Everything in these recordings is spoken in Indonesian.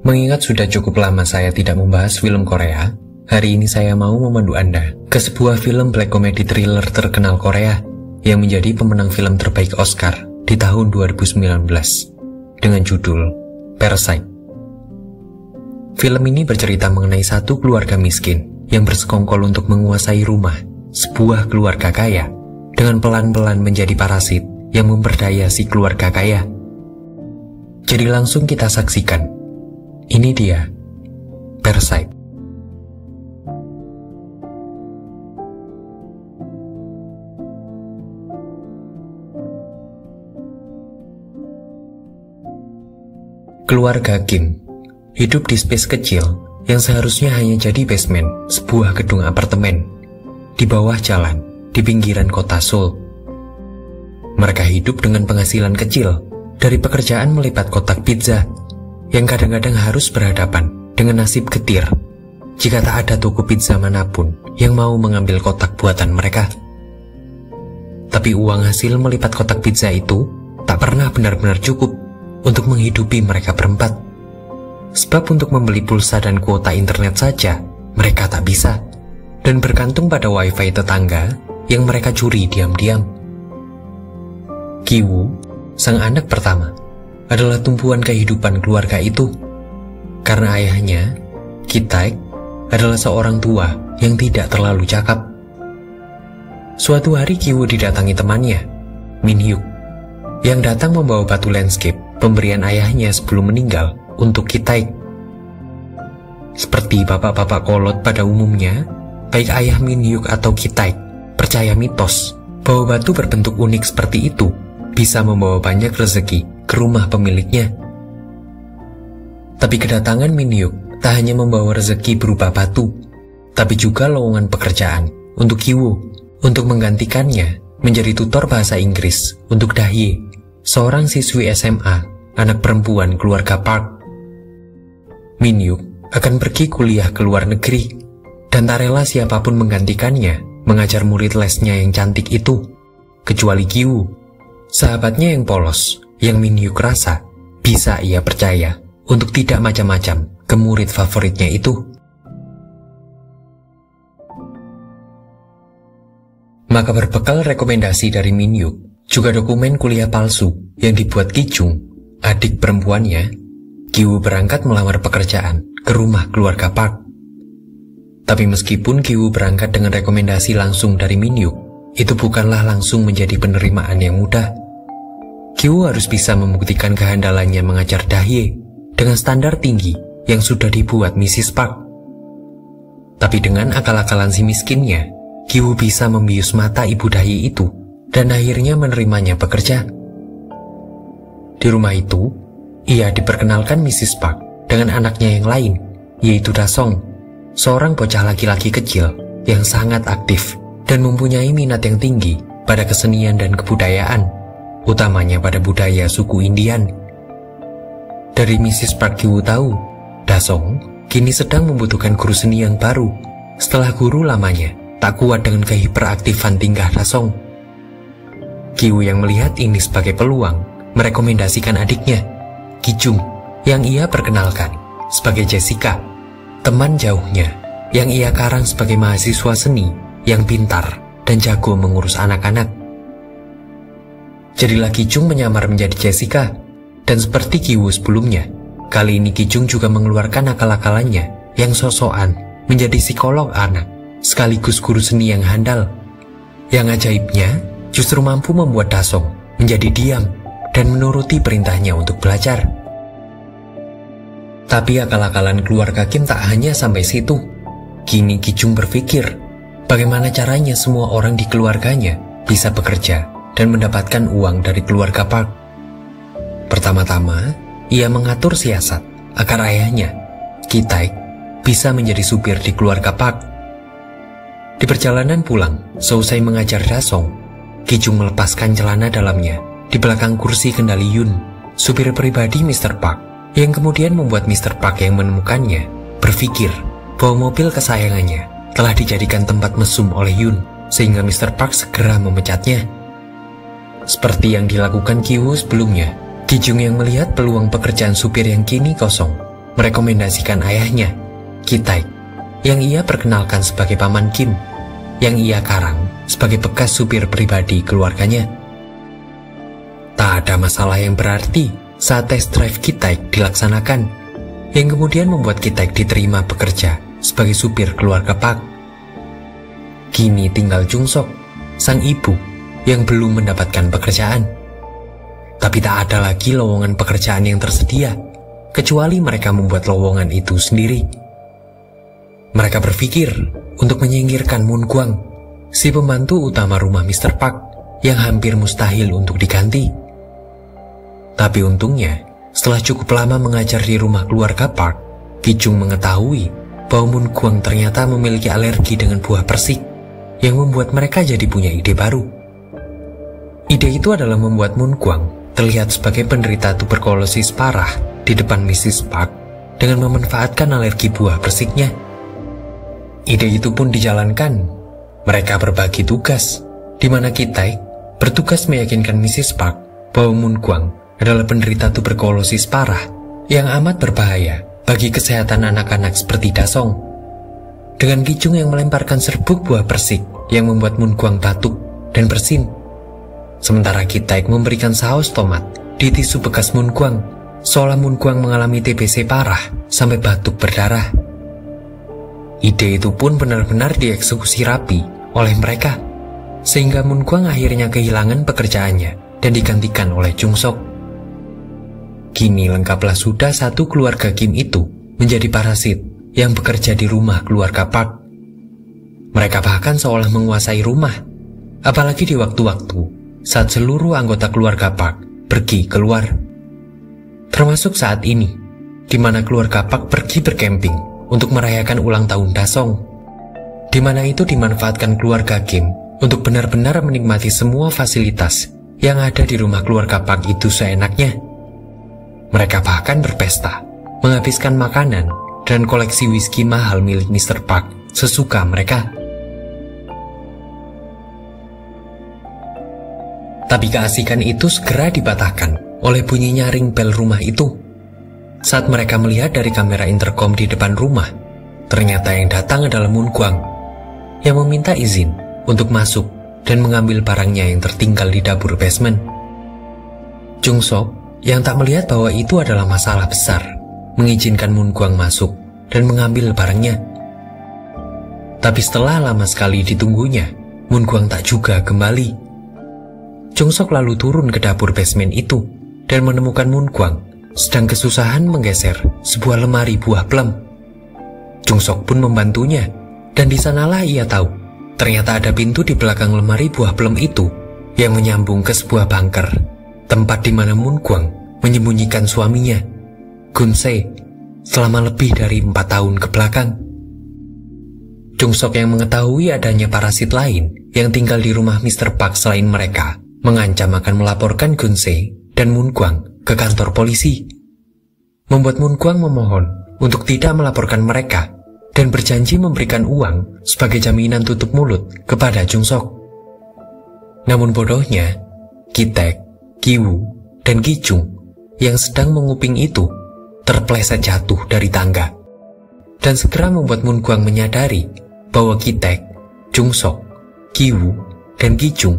Mengingat sudah cukup lama saya tidak membahas film Korea, hari ini saya mau memandu Anda ke sebuah film black comedy thriller terkenal Korea yang menjadi pemenang film terbaik Oscar di tahun 2019 dengan judul Parasite. Film ini bercerita mengenai satu keluarga miskin yang bersekongkol untuk menguasai rumah sebuah keluarga kaya dengan pelan-pelan menjadi parasit yang memperdaya si keluarga kaya. Jadi langsung kita saksikan. Ini dia, Parasite. Keluarga Kim hidup di space kecil yang seharusnya hanya jadi basement sebuah gedung apartemen di bawah jalan di pinggiran kota Seoul. Mereka hidup dengan penghasilan kecil dari pekerjaan melipat kotak pizza yang kadang-kadang harus berhadapan dengan nasib getir jika tak ada toko pizza manapun yang mau mengambil kotak buatan mereka. Tapi uang hasil melipat kotak pizza itu tak pernah benar-benar cukup untuk menghidupi mereka berempat. Sebab untuk membeli pulsa dan kuota internet saja mereka tak bisa, dan bergantung pada wifi tetangga yang mereka curi diam-diam. Ki-woo, sang anak pertama, adalah tumpuan kehidupan keluarga itu, karena ayahnya, Ki-taek, adalah seorang tua yang tidak terlalu cakap. Suatu hari Ki-woo didatangi temannya, Min-hyuk, yang datang membawa batu landscape pemberian ayahnya sebelum meninggal untuk Ki-taek. Seperti bapak-bapak kolot pada umumnya, baik ayah Min-hyuk atau Ki-taek percaya mitos bahwa batu berbentuk unik seperti itu bisa membawa banyak rezeki ke rumah pemiliknya. Tapi kedatangan Min-hyuk tak hanya membawa rezeki berupa batu, tapi juga lowongan pekerjaan untuk Ki-woo untuk menggantikannya menjadi tutor bahasa Inggris untuk Dahye, seorang siswi SMA, anak perempuan keluarga Park. Min-hyuk akan pergi kuliah ke luar negeri, dan tak rela siapapun menggantikannya mengajar murid lesnya yang cantik itu, kecuali Ki-woo, sahabatnya yang polos, yang Min-hyuk rasa bisa ia percaya untuk tidak macam-macam ke murid favoritnya itu. Maka berbekal rekomendasi dari Min-hyuk, juga dokumen kuliah palsu yang dibuat Ki-jung, adik perempuannya, Ki-woo berangkat melamar pekerjaan ke rumah keluarga Park. Tapi meskipun Ki-woo berangkat dengan rekomendasi langsung dari Min-hyuk, itu bukanlah langsung menjadi penerimaan yang mudah. Ki-woo harus bisa membuktikan kehandalannya mengajar Dahye dengan standar tinggi yang sudah dibuat Mrs. Park. Tapi dengan akal-akalan si miskinnya, Ki-woo bisa membius mata ibu Dahye itu dan akhirnya menerimanya bekerja. Di rumah itu, ia diperkenalkan Mrs. Park dengan anaknya yang lain, yaitu Da-song, seorang bocah laki-laki kecil yang sangat aktif dan mempunyai minat yang tinggi pada kesenian dan kebudayaan, utamanya pada budaya suku Indian. Dari Mrs. Park Ki-woo tahu, Da-song kini sedang membutuhkan guru seni yang baru setelah guru lamanya tak kuat dengan kehiperaktifan tingkah Da-song. Ki-woo yang melihat ini sebagai peluang merekomendasikan adiknya, Ki-jung, yang ia perkenalkan sebagai Jessica, teman jauhnya yang ia karang sebagai mahasiswa seni yang pintar dan jago mengurus anak-anak. Jadilah Ki-jung menyamar menjadi Jessica, dan seperti Ki-woo sebelumnya, kali ini Ki-jung juga mengeluarkan akal-akalannya yang sosokan menjadi psikolog anak, sekaligus guru seni yang handal. Yang ajaibnya, justru mampu membuat Da-song menjadi diam dan menuruti perintahnya untuk belajar. Tapi akal-akalan keluarga Kim tak hanya sampai situ. Kini Ki-jung berpikir, bagaimana caranya semua orang di keluarganya bisa bekerja dan mendapatkan uang dari keluarga Park. Pertama-tama, ia mengatur siasat agar ayahnya, Ki-taek, bisa menjadi supir di keluarga Park. Di perjalanan pulang, seusai mengajar Da-song, Ki-jung melepaskan celana dalamnya di belakang kursi kendali Yun, supir pribadi Mr. Park, yang kemudian membuat Mr. Park yang menemukannya berpikir bahwa mobil kesayangannya telah dijadikan tempat mesum oleh Yun, sehingga Mr. Park segera memecatnya. Seperti yang dilakukan Ki-woo sebelumnya, Ki-jung yang melihat peluang pekerjaan supir yang kini kosong, merekomendasikan ayahnya, Ki-taek, yang ia perkenalkan sebagai paman Kim, yang ia karang sebagai bekas supir pribadi keluarganya. Tak ada masalah yang berarti saat tes drive Ki-taek dilaksanakan, yang kemudian membuat Ki-taek diterima bekerja sebagai supir keluarga Park. Kini tinggal Jung-sok, sang ibu, yang belum mendapatkan pekerjaan. Tapi tak ada lagi lowongan pekerjaan yang tersedia, kecuali mereka membuat lowongan itu sendiri. Mereka berpikir untuk menyingkirkan Moon Kwang, si pembantu utama rumah Mr. Park, yang hampir mustahil untuk diganti. Tapi untungnya, setelah cukup lama mengajar di rumah keluarga Park, Ki-jung mengetahui bahwa Moon Kwang ternyata memiliki alergi dengan buah persik, yang membuat mereka jadi punya ide baru. Ide itu adalah membuat Moon Kwang terlihat sebagai penderita tuberkulosis parah di depan Mrs. Park dengan memanfaatkan alergi buah persiknya. Ide itu pun dijalankan. Mereka berbagi tugas, di mana Ki-taek bertugas meyakinkan Mrs. Park bahwa Moon Kwang adalah penderita tuberkulosis parah yang amat berbahaya bagi kesehatan anak-anak seperti Dasong. Dengan Ki-jung yang melemparkan serbuk buah persik yang membuat Moon Kwang batuk dan bersin. Sementara Ki-taek memberikan saus tomat di tisu bekas Moon Kwang, seolah Moon Kwang mengalami TBC parah sampai batuk berdarah. Ide itu pun benar-benar dieksekusi rapi oleh mereka, sehingga Moon Kwang akhirnya kehilangan pekerjaannya dan digantikan oleh Jung-sok. Kini lengkaplah sudah satu keluarga Kim itu menjadi parasit yang bekerja di rumah keluarga Park. Mereka bahkan seolah menguasai rumah, apalagi di waktu-waktu saat seluruh anggota keluarga Park pergi keluar. Termasuk saat ini, di mana keluarga Park pergi berkemping untuk merayakan ulang tahun Dasong, di mana itu dimanfaatkan keluarga Kim untuk benar-benar menikmati semua fasilitas yang ada di rumah keluarga Park itu seenaknya. Mereka bahkan berpesta, menghabiskan makanan, dan koleksi whisky mahal milik Mr. Park sesuka mereka. Tapi keasikan itu segera dipatahkan oleh bunyi nyaring bel rumah itu. Saat mereka melihat dari kamera intercom di depan rumah, ternyata yang datang adalah Moon Kwang, yang meminta izin untuk masuk dan mengambil barangnya yang tertinggal di dapur basement. Jung-sok, yang tak melihat bahwa itu adalah masalah besar, mengizinkan Moon Kwang masuk dan mengambil barangnya. Tapi setelah lama sekali ditunggunya, Moon Kwang tak juga kembali. Jung-sok lalu turun ke dapur basement itu dan menemukan Moon Kwang sedang kesusahan menggeser sebuah lemari buah plum. Jung-sok pun membantunya, dan di sanalah ia tahu ternyata ada pintu di belakang lemari buah plum itu yang menyambung ke sebuah bunker, tempat di mana Moon Kwang menyembunyikan suaminya, Gun-se, selama lebih dari 4 tahun ke belakang. Jung-sok yang mengetahui adanya parasit lain yang tinggal di rumah Mr. Park selain mereka, mengancam akan melaporkan Gun-se dan Moon Kwang ke kantor polisi, membuat Moon Kwang memohon untuk tidak melaporkan mereka dan berjanji memberikan uang sebagai jaminan tutup mulut kepada Jung-sok. Namun bodohnya, Ki-taek, Ki-woo, dan Ki-jung yang sedang menguping itu terpleset jatuh dari tangga, dan segera membuat Moon Kwang menyadari bahwa Ki-taek, Jung-sok, Ki-woo, dan Ki-jung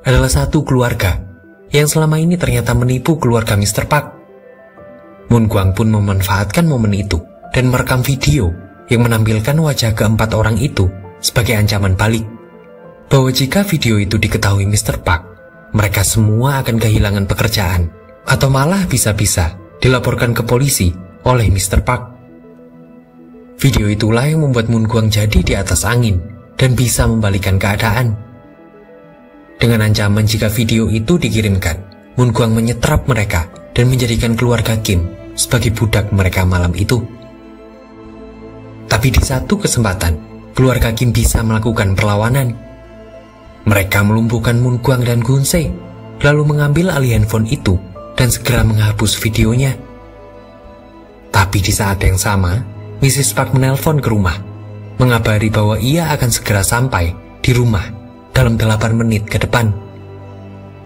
adalah satu keluarga yang selama ini ternyata menipu keluarga Mr. Park. Moon Kwang pun memanfaatkan momen itu dan merekam video yang menampilkan wajah keempat orang itu sebagai ancaman balik, bahwa jika video itu diketahui Mr. Park, mereka semua akan kehilangan pekerjaan atau malah bisa-bisa dilaporkan ke polisi oleh Mr. Park. Video itulah yang membuat Moon Kwang jadi di atas angin dan bisa membalikan keadaan. Dengan ancaman jika video itu dikirimkan, Moon Kwang menyetrap mereka dan menjadikan keluarga Kim sebagai budak mereka malam itu. Tapi di satu kesempatan, keluarga Kim bisa melakukan perlawanan. Mereka melumpuhkan Moon Kwang dan Gun-se, lalu mengambil alih handphone itu dan segera menghapus videonya. Tapi di saat yang sama, Mrs. Park menelpon ke rumah, mengabari bahwa ia akan segera sampai di rumah dalam 8 menit ke depan.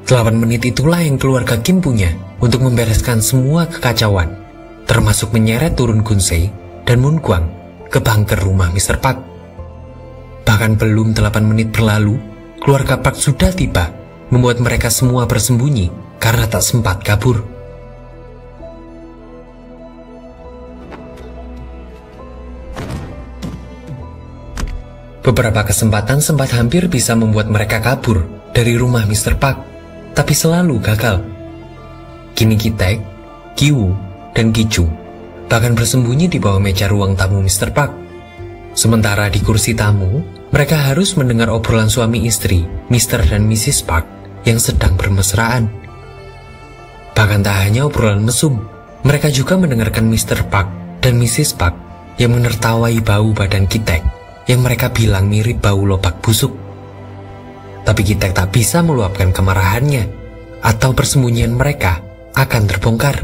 8 menit itulah yang keluarga Kim punya untuk membereskan semua kekacauan termasuk menyeret turun Gunsei dan Munkwang ke bunker rumah Mr. Park. Bahkan belum 8 menit berlalu, keluarga Park sudah tiba, membuat mereka semua bersembunyi karena tak sempat kabur. Beberapa kesempatan sempat hampir bisa membuat mereka kabur dari rumah Mr. Park, tapi selalu gagal. Kini Ki-taek, Ki-woo, dan Ki-chung bahkan bersembunyi di bawah meja ruang tamu Mr. Park. Sementara di kursi tamu, mereka harus mendengar obrolan suami istri, Mr. dan Mrs. Park, yang sedang bermesraan. Bahkan tak hanya obrolan mesum, mereka juga mendengarkan Mr. Park dan Mrs. Park yang menertawai bau badan Ki-taek yang mereka bilang mirip bau lobak busuk. Tapi Ki-taek tak bisa meluapkan kemarahannya, atau persembunyian mereka akan terbongkar.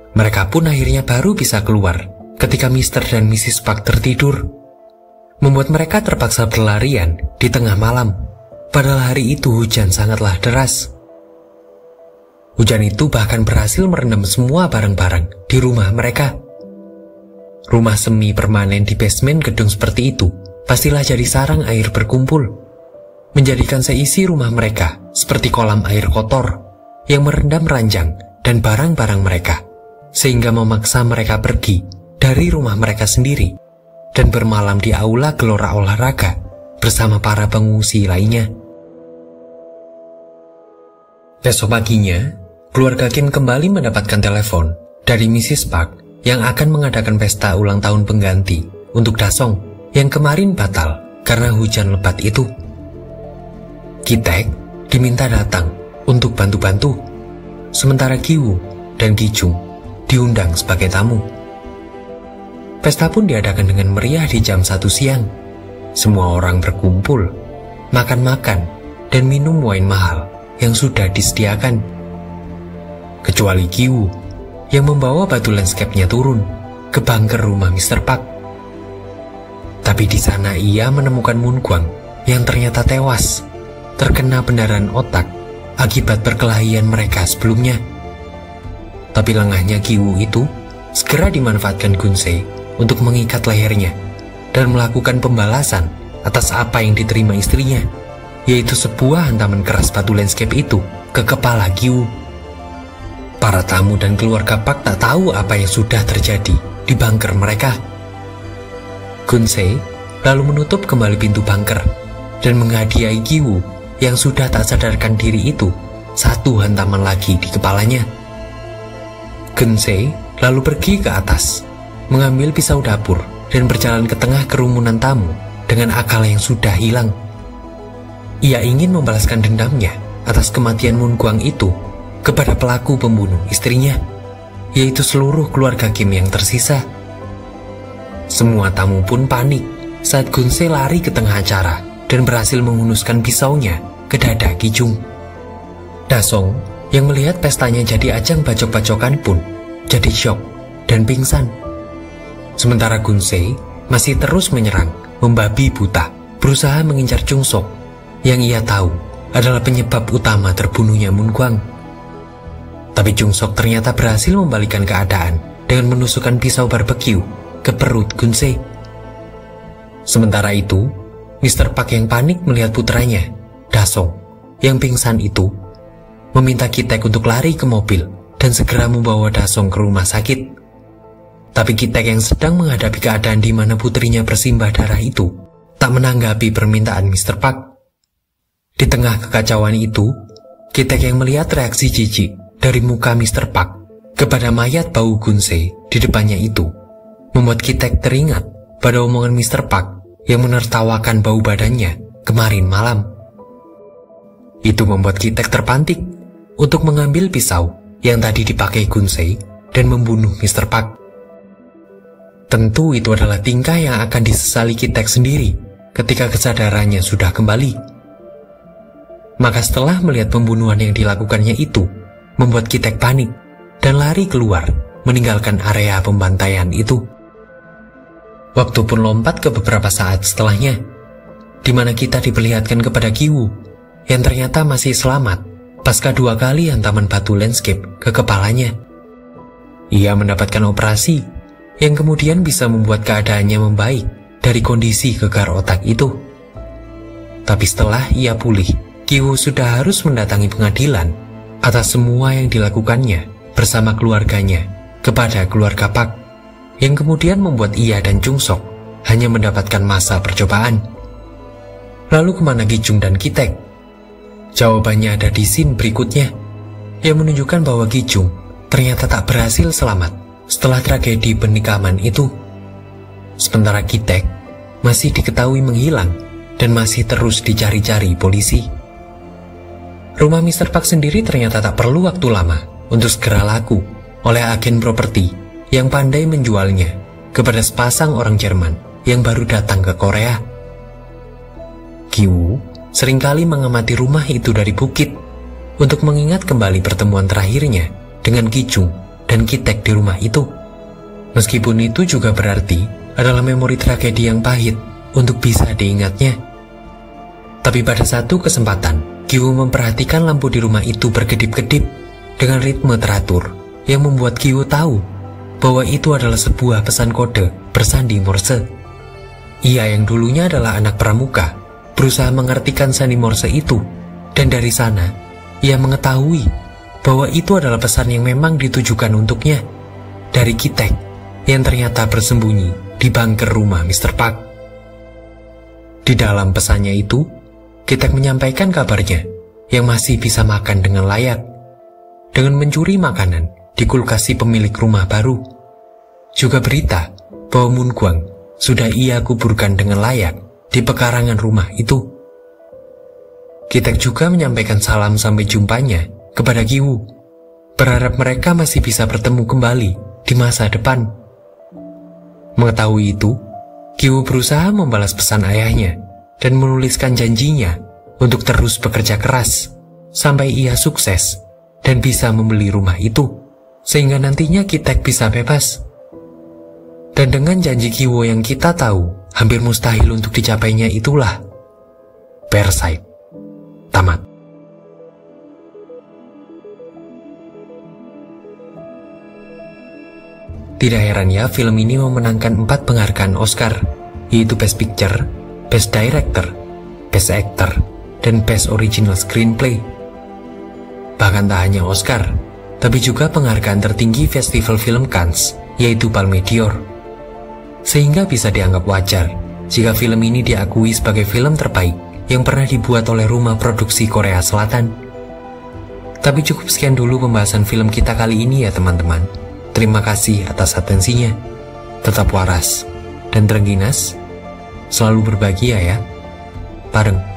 Mereka pun akhirnya baru bisa keluar ketika Mr. dan Mrs. Park tertidur, membuat mereka terpaksa berlarian di tengah malam, padahal hari itu hujan sangatlah deras. Hujan itu bahkan berhasil merendam semua barang-barang di rumah mereka. Rumah semi permanen di basement gedung seperti itu pastilah jadi sarang air berkumpul, menjadikan seisi rumah mereka seperti kolam air kotor yang merendam ranjang dan barang-barang mereka, sehingga memaksa mereka pergi dari rumah mereka sendiri dan bermalam di aula gelora olahraga bersama para pengungsi lainnya. Besok paginya, keluarga Kim kembali mendapatkan telepon dari Mrs. Park yang akan mengadakan pesta ulang tahun pengganti untuk Dasong yang kemarin batal karena hujan lebat itu. Ki-taek diminta datang untuk bantu-bantu, sementara Ki-woo dan Ki-chung diundang sebagai tamu. Pesta pun diadakan dengan meriah di jam 1 siang. Semua orang berkumpul, makan-makan, dan minum wine mahal yang sudah disediakan. Kecuali Ki-woo yang membawa batu landscape-nya turun ke bunker rumah Mr. Park. Tapi di sana ia menemukan Munkwang yang ternyata tewas, terkena pendarahan otak akibat perkelahian mereka sebelumnya. Tapi lengahnya Ki-woo itu segera dimanfaatkan Gunsei untuk mengikat lehernya dan melakukan pembalasan atas apa yang diterima istrinya, yaitu sebuah hantaman keras batu landscape itu ke kepala Ki-woo. Para tamu dan keluarga Park tak tahu apa yang sudah terjadi di bunker mereka. Gunsei lalu menutup kembali pintu bunker dan menghadiahi Ki-woo yang sudah tak sadarkan diri itu satu hantaman lagi di kepalanya. Gunsei lalu pergi ke atas, mengambil pisau dapur dan berjalan ke tengah kerumunan tamu dengan akal yang sudah hilang. Ia ingin membalaskan dendamnya atas kematian Munkwang itu kepada pelaku pembunuh istrinya, yaitu seluruh keluarga Kim yang tersisa. Semua tamu pun panik saat Gunsei lari ke tengah acara dan berhasil menghunuskan pisaunya ke dada Ki-chung. Dasong yang melihat pestanya jadi ajang bacok-bacokan pun jadi syok dan pingsan. Sementara Gunsei masih terus menyerang, membabi buta, berusaha mengincar Chung-sok yang ia tahu adalah penyebab utama terbunuhnya Munkwang. Tapi Chung-sok ternyata berhasil membalikkan keadaan dengan menusukkan pisau barbeque ke perut Gunsei. Sementara itu, Mr. Park yang panik melihat putranya, Dasong, yang pingsan itu, meminta Ki-taek untuk lari ke mobil dan segera membawa Dasong ke rumah sakit. Tapi Ki-taek yang sedang menghadapi keadaan di mana putrinya bersimbah darah itu, tak menanggapi permintaan Mr. Park. Di tengah kekacauan itu, Ki-taek yang melihat reaksi jijik dari muka Mr. Park kepada mayat bau Gunsei di depannya itu, membuat Ki-taek teringat pada omongan Mr. Park yang menertawakan bau badannya kemarin malam. Itu membuat Ki-taek terpantik untuk mengambil pisau yang tadi dipakai Gunsei dan membunuh Mr. Park. Tentu itu adalah tingkah yang akan disesali Ki-taek sendiri ketika kesadarannya sudah kembali. Maka setelah melihat pembunuhan yang dilakukannya itu, membuat Ki-taek panik dan lari keluar meninggalkan area pembantaian itu. Waktu pun lompat ke beberapa saat setelahnya, di mana kita diperlihatkan kepada Ki-woo yang ternyata masih selamat pasca 2 kali hantaman batu landscape ke kepalanya. Ia mendapatkan operasi yang kemudian bisa membuat keadaannya membaik dari kondisi gegar otak itu. Tapi setelah ia pulih, Ki-woo sudah harus mendatangi pengadilan atas semua yang dilakukannya bersama keluarganya kepada keluarga Park, yang kemudian membuat ia dan Chung-sok hanya mendapatkan masa percobaan. Lalu kemana Gi-chung dan Ki-taek? Jawabannya ada di scene berikutnya, yang menunjukkan bahwa Gi-chung ternyata tak berhasil selamat setelah tragedi penikaman itu. Sementara Ki-taek masih diketahui menghilang dan masih terus dicari-cari polisi. Rumah Mr. Park sendiri ternyata tak perlu waktu lama untuk segera laku oleh agen properti yang pandai menjualnya kepada sepasang orang Jerman yang baru datang ke Korea. Ki-woo seringkali mengamati rumah itu dari bukit untuk mengingat kembali pertemuan terakhirnya dengan Gi-chung dan Ki-taek di rumah itu. Meskipun itu juga berarti adalah memori tragedi yang pahit untuk bisa diingatnya. Tapi pada satu kesempatan, Ki-woo memperhatikan lampu di rumah itu berkedip-kedip dengan ritme teratur yang membuat Ki-woo tahu bahwa itu adalah sebuah pesan kode bersandi Morse. Ia yang dulunya adalah anak pramuka berusaha mengartikan sandi Morse itu, dan dari sana ia mengetahui bahwa itu adalah pesan yang memang ditujukan untuknya dari Ki-taek yang ternyata bersembunyi di bunker rumah Mr. Park. Di dalam pesannya itu, Ki-taek menyampaikan kabarnya yang masih bisa makan dengan layak, dengan mencuri makanan di kulkas si pemilik rumah baru. Juga berita bahwa Moon Gwang sudah ia kuburkan dengan layak di pekarangan rumah itu. Ki-taek juga menyampaikan salam sampai jumpanya kepada Ki-woo, berharap mereka masih bisa bertemu kembali di masa depan. Mengetahui itu, Ki-woo berusaha membalas pesan ayahnya dan menuliskan janjinya untuk terus bekerja keras sampai ia sukses dan bisa membeli rumah itu, sehingga nantinya Ki-taek bisa bebas. Dan dengan janji Ki-woo yang kita tahu hampir mustahil untuk dicapainya itulah Parasite tamat. Tidak heran ya film ini memenangkan 4 penghargaan Oscar, yaitu Best Picture, Best Director, Best Actor, dan Best Original Screenplay. Bahkan tak hanya Oscar, tapi juga penghargaan tertinggi Festival Film Cannes, yaitu Palme d'Or. Sehingga bisa dianggap wajar jika film ini diakui sebagai film terbaik yang pernah dibuat oleh rumah produksi Korea Selatan. Tapi cukup sekian dulu pembahasan film kita kali ini ya teman-teman. Terima kasih atas atensinya. Tetap waras dan terengginas. Selalu berbahagia ya. Bareng.